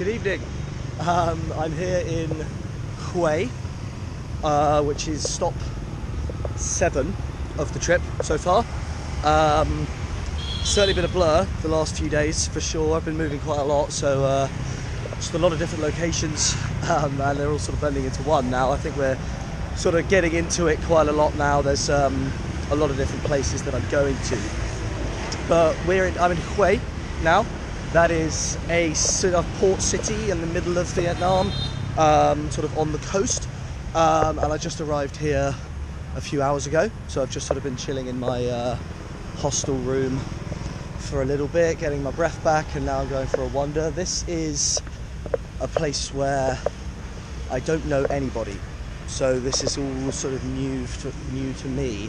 Good evening. I'm here in Hue, which is stop 7 of the trip so far. Certainly been a blur the last few days for sure. I've been moving quite a lot, so just a lot of different locations, and they're all sort of blending into one now. I think we're sort of getting into it quite a lot now. There's a lot of different places that I'm going to, but I'm in Hue now. That is a sort of port city in the middle of Vietnam, sort of on the coast, and I just arrived here a few hours ago, so I've just sort of been chilling in my hostel room for a little bit, getting my breath back, and now I'm going for a wander. This is a place where I don't know anybody, so this is all sort of new to me.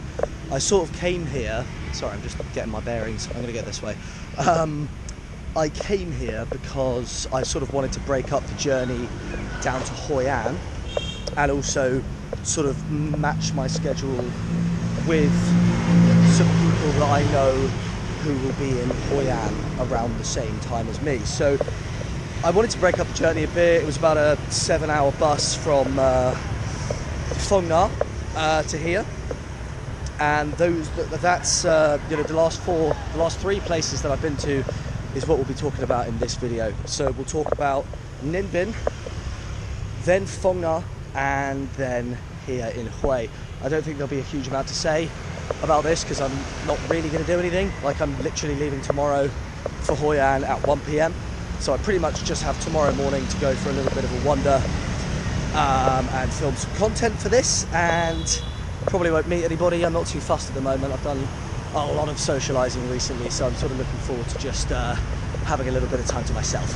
I sort of came here, sorry, I'm just getting my bearings, I'm going to get this way. I came here because I sort of wanted to break up the journey down to Hoi An and also sort of match my schedule with some people that I know who will be in Hoi An around the same time as me. So I wanted to break up the journey a bit. It was about a 7-hour bus from Phong Nha to here, and that's you know, the last three places that I've been to is what we'll be talking about in this video. So we'll talk about Ninh Binh, then Phong Nha, and then here in Hue. I don't think there'll be a huge amount to say about this because I'm not really going to do anything. Like, I'm literally leaving tomorrow for Hoi An at 1 PM. So I pretty much just have tomorrow morning to go for a little bit of a wander and film some content for this, and probably won't meet anybody. I'm not too fussed at the moment. I've done a lot of socialising recently, so I'm sort of looking forward to just having a little bit of time to myself.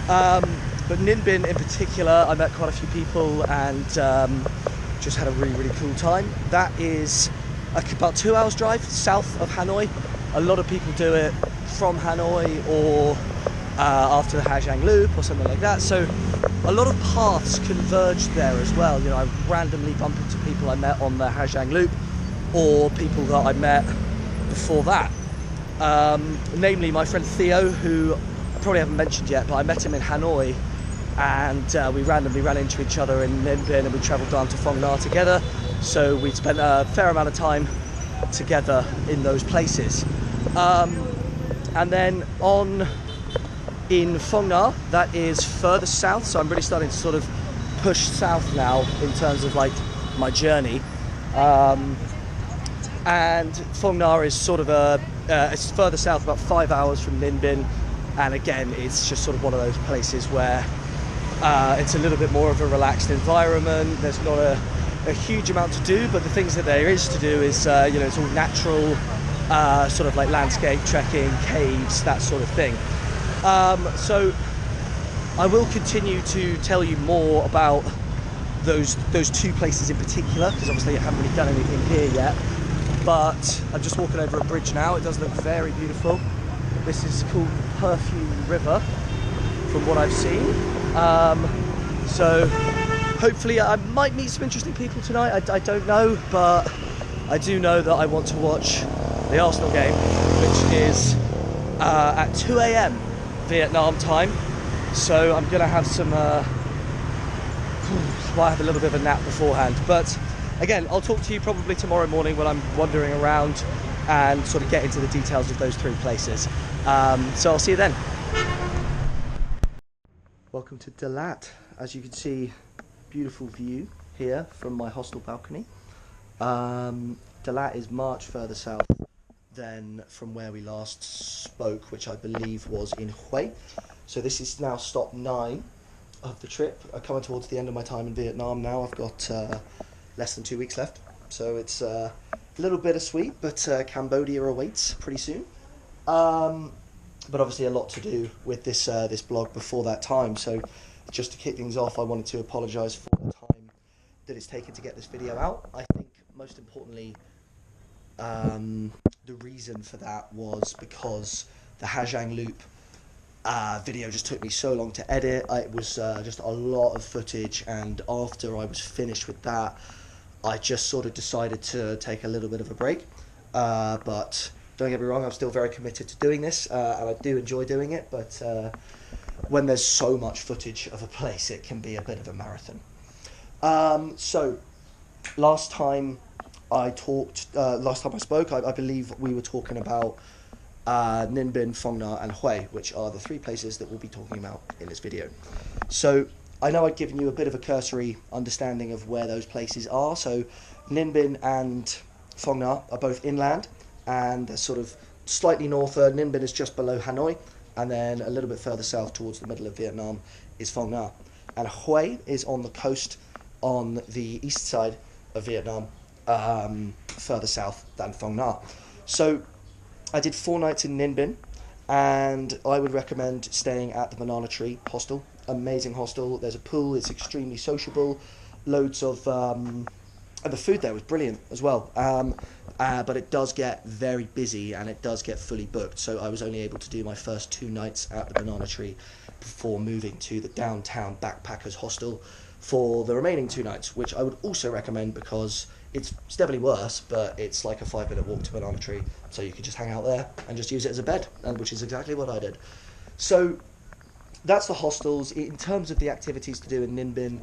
But Ninh Binh in particular, I met quite a few people and just had a really cool time. That is about 2 hours drive south of Hanoi. A lot of people do it from Hanoi or after the Ha Giang Loop or something like that. So a lot of paths converge there as well. You know, I randomly bump into people I met on the Ha Giang Loop or people that I met before that. Namely my friend Theo, who I probably haven't mentioned yet, but I met him in Hanoi, and we randomly ran into each other in Ninh Binh, and we travelled down to Phong Nha together. So we spent a fair amount of time together in those places. And then in Phong Nha, that is further south, so I'm really starting to sort of push south now in terms of like my journey. And Phong Nha is sort of it's further south, about 5 hours from Ninh Binh, and again, it's just sort of one of those places where it's a little bit more of a relaxed environment. There's not a huge amount to do, but the things that there is to do is, you know, it's all natural, sort of like landscape, trekking, caves, that sort of thing. So I will continue to tell you more about those two places in particular, because obviously I haven't really done anything here yet. But I'm just walking over a bridge now. It does look very beautiful. This is called Perfume River, from what I've seen. So hopefully I might meet some interesting people tonight. I don't know, but I do know that I want to watch the Arsenal game, which is at 2 AM Vietnam time. So I'm going to have some, might have a little bit of a nap beforehand. But again, I'll talk to you probably tomorrow morning when I'm wandering around and sort of get into the details of those three places. So I'll see you then. Welcome to Dalat. As you can see, beautiful view here from my hostel balcony. Dalat is much further south than from where we last spoke, which I believe was in Hue. So this is now stop 9 of the trip. I'm coming towards the end of my time in Vietnam now. I've got less than 2 weeks left, so it's a little bittersweet, but Cambodia awaits pretty soon. But obviously a lot to do with this this blog before that time, so just to kick things off, I wanted to apologise for the time that it's taken to get this video out. I think most importantly, the reason for that was because the Ha Giang Loop video just took me so long to edit. It was just a lot of footage, and after I was finished with that, I just sort of decided to take a little bit of a break. But don't get me wrong, I'm still very committed to doing this, and I do enjoy doing it, but when there's so much footage of a place, it can be a bit of a marathon. So last time I spoke, I believe we were talking about Ninh Binh, Phong Nha and Hue, which are the 3 places that we'll be talking about in this video. So I know I've given you a bit of a cursory understanding of where those places are. So Ninh Binh and Phong Nha are both inland, and they're sort of slightly north. Ninh Binh is just below Hanoi, and then a little bit further south towards the middle of Vietnam is Phong Nha. And Hue is on the coast on the east side of Vietnam, further south than Phong Nha. So I did 4 nights in Ninh Binh, and I would recommend staying at the Banana Tree Hostel. Amazing hostel. There's a pool. It's extremely sociable. Loads of and the food there was brilliant as well. But it does get very busy, and it does get fully booked. So I was only able to do my first 2 nights at the Banana Tree before moving to the downtown backpackers hostel for the remaining 2 nights, which I would also recommend because it's definitely worse, but it's like a 5-minute walk to Banana Tree, so you could just hang out there and just use it as a bed, and which is exactly what I did. So that's the hostels. In terms of the activities to do in Ninh Binh,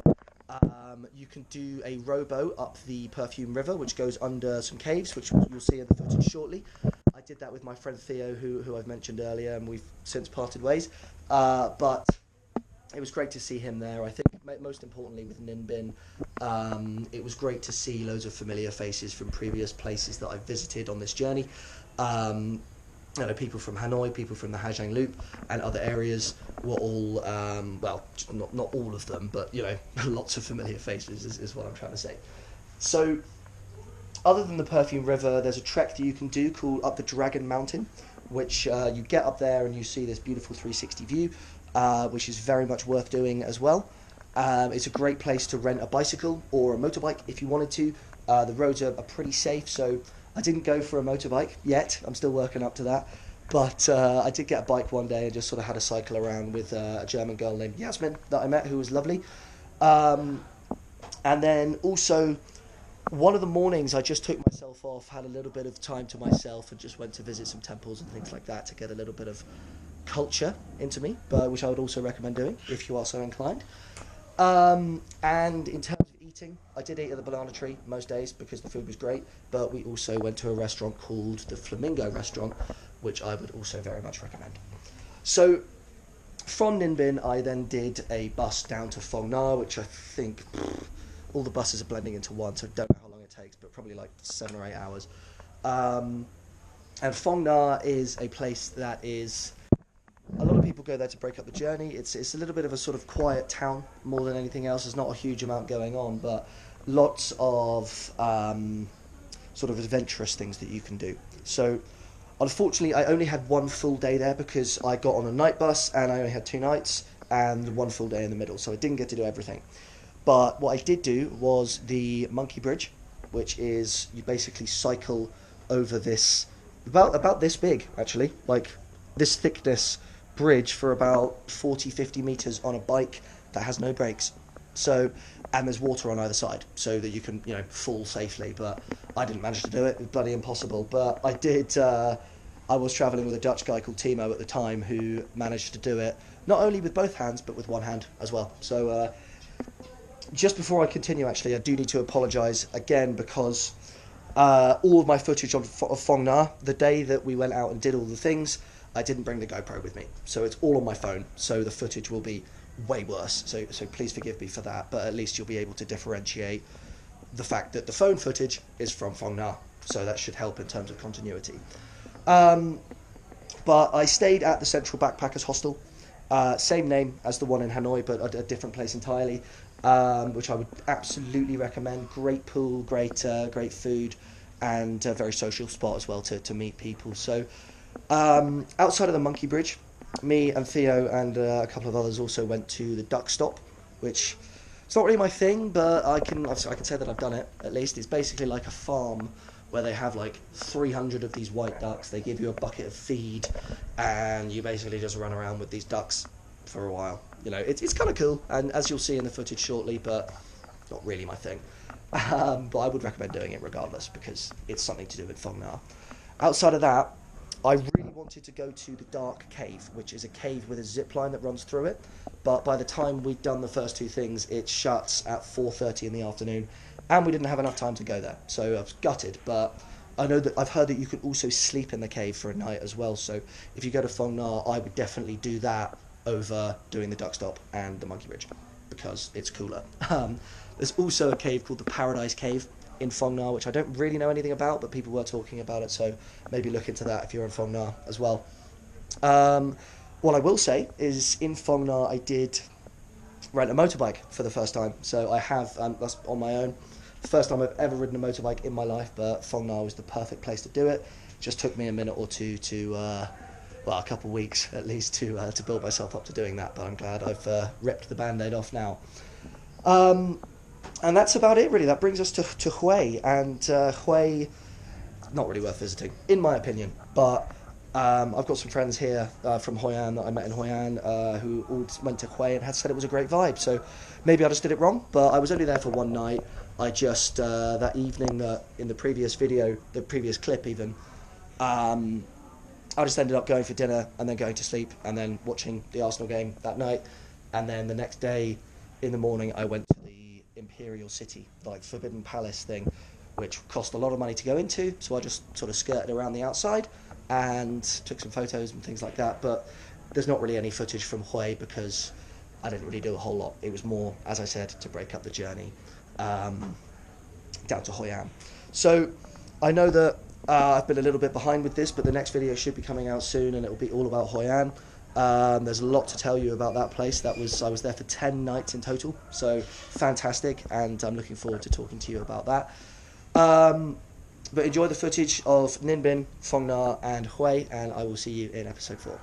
you can do a rowboat up the Perfume River, which goes under some caves, which you'll see in the footage shortly. I did that with my friend Theo, who I've mentioned earlier, and we've since parted ways. But it was great to see him there. I think most importantly with Ninh Binh, it was great to see loads of familiar faces from previous places that I've visited on this journey. You know, people from Hanoi, people from the Ha Giang Loop and other areas were all, well, not all of them, but, you know, lots of familiar faces is what I'm trying to say. So, other than the Perfume River, there's a trek that you can do called Up the Dragon Mountain, which you get up there and you see this beautiful 360 view, which is very much worth doing as well. It's a great place to rent a bicycle or a motorbike if you wanted to. The roads are pretty safe, so I didn't go for a motorbike yet. I'm still working up to that. But I did get a bike one day and just sort of had a cycle around with a German girl named Yasmin that I met, who was lovely. And then also, one of the mornings I just took myself off, had a little bit of time to myself, and just went to visit some temples and things like that to get a little bit of culture into me, which I would also recommend doing if you are so inclined. And in terms of eating, I did eat at the Banana Tree most days because the food was great, but we also went to a restaurant called the Flamingo Restaurant, which I would also very much recommend. So from Ninh Binh, I then did a bus down to Phong Nha, which I think all the buses are blending into one, so I don't know how long it takes, but probably like 7 or 8 hours. And Phong Nha is a place that is, a lot of people go there to break up the journey. It's a little bit of a sort of quiet town more than anything else. There's not a huge amount going on, but lots of sort of adventurous things that you can do. So unfortunately, I only had 1 full day there because I got on a night bus and I only had 2 nights and 1 full day in the middle, so I didn't get to do everything. But what I did do was the Monkey Bridge, which is you basically cycle over this, about this big actually, like this thickness bridge for about 40-50 meters on a bike that has no brakes. So, and there's water on either side so that you can, you know, fall safely. But I didn't manage to do it. It was bloody impossible. But I did. I was traveling with a Dutch guy called Timo at the time who managed to do it not only with both hands but with 1 hand as well. So just before I continue, actually, I do need to apologise again because all of my footage of Phong Nha, the day that we went out and did all the things, I didn't bring the GoPro with me, so it's all on my phone, so the footage will be way worse, so please forgive me for that, but at least you'll be able to differentiate the fact that the phone footage is from Phong Nha, so that should help in terms of continuity. But I stayed at the Central Backpackers Hostel, same name as the one in Hanoi, but a different place entirely, which I would absolutely recommend. Great pool, great food, and a very social spot as well to meet people. So outside of the Monkey Bridge, me and Theo and a couple of others also went to the Duck Stop, which it's not really my thing, but I can say that I've done it at least. It's basically like a farm where they have like 300 of these white ducks. They give you a bucket of feed, and you basically just run around with these ducks for a while. You know, it's kind of cool, and as you'll see in the footage shortly, but not really my thing. But I would recommend doing it regardless because it's something to do with Phong Nha. Outside of that, I really wanted to go to the Dark Cave, which is a cave with a zip line that runs through it. But by the time we'd done the first two things, it shuts at 4:30 in the afternoon, and we didn't have enough time to go there. So I was gutted, but I know that I've heard that you could also sleep in the cave for a night as well. So if you go to Phong Nha, I would definitely do that over doing the duck stop and the monkey bridge, because it's cooler. There's also a cave called the Paradise Cave in Phong Nha, which I don't really know anything about, but people were talking about it, so maybe look into that if you're in Phong Nha as well. What I will say is, in Phong Nha I did rent a motorbike for the first time, so I have, that's on my own. The first time I've ever ridden a motorbike in my life, but Phong Nha was the perfect place to do it. Just took me a minute or two to, well, a couple of weeks at least to build myself up to doing that, but I'm glad I've ripped the band-aid off now. And that's about it, really. That brings us to Hue, and Hue, not really worth visiting, in my opinion, but I've got some friends here from Hoi An that I met in Hoi An who all went to Hue and had said it was a great vibe, so maybe I just did it wrong, but I was only there for one night. I just, that evening, in the previous video, the previous clip even, I just ended up going for dinner and then going to sleep and then watching the Arsenal game that night, and then the next day in the morning I went to the Imperial City, like Forbidden Palace thing, which cost a lot of money to go into, so I just sort of skirted around the outside and took some photos and things like that, but there's not really any footage from Hue because I didn't really do a whole lot. It was more, as I said, to break up the journey down to Hoi An. So I know that I've been a little bit behind with this, but the next video should be coming out soon and it will be all about Hoi An. There's a lot to tell you about that place. I was there for 10 nights in total, so fantastic, and I'm looking forward to talking to you about that. But enjoy the footage of Ninh Binh, Phong Nha and Hue, and I will see you in episode 4.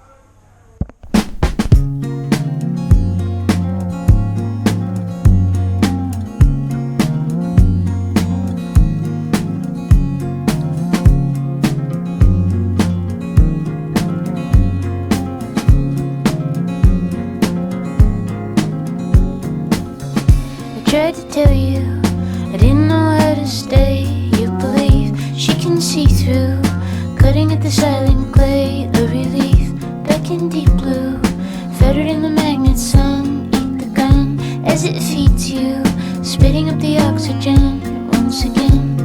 Tried to tell you I didn't know how to stay. You believe she can see through, cutting at the silent clay. A relief back in deep blue, fettered in the magnet sun. Eat the gun as it feeds you, spitting up the oxygen once again.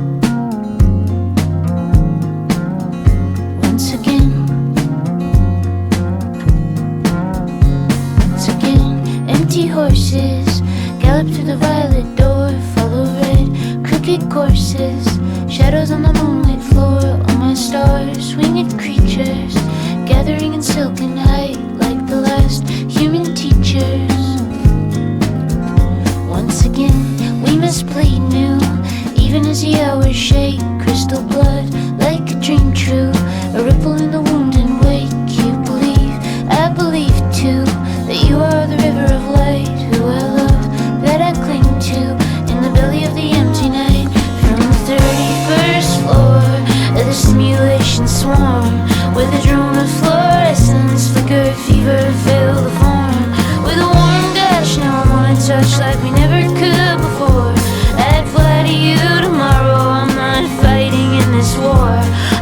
Once again. Once again. Empty horses gallop through the violet door, follow red, crooked courses, shadows on the moonlit floor. All my stars, winged creatures, gathering in silken height like the last human teachers. Once again, we must bleed new, even as the hours shake. Crystal blood, like a dream true, a ripple in the wound and wake. You believe, I believe too, that you are the river of light, who I love, that I cling to, in the belly of the empty night. From the 31st floor of the simulation swarm, where the drone of fluorescence flicker, fever fail the form. With a warm dash, now I wanna touch like we never could before. I'd fly to you tomorrow, I'm not fighting in this war.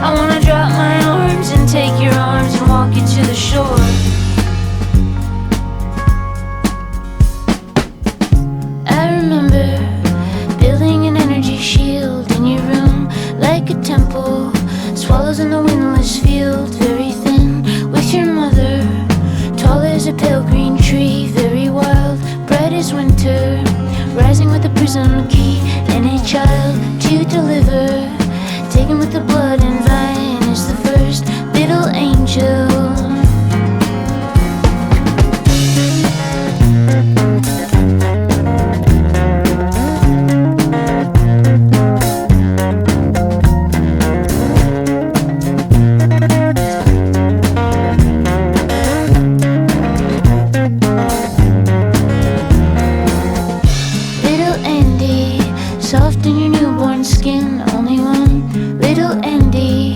I wanna drop my arms and take your arms and walk you to the shore. Shield in your room, like a temple, swallows in the windless field, very thin with your mother, tall as a pale green tree, very wild, bright as winter, rising with a prism key, and a child to deliver, taken with the blood and vine is the first little angel. Soft in your newborn skin, only one little Andy,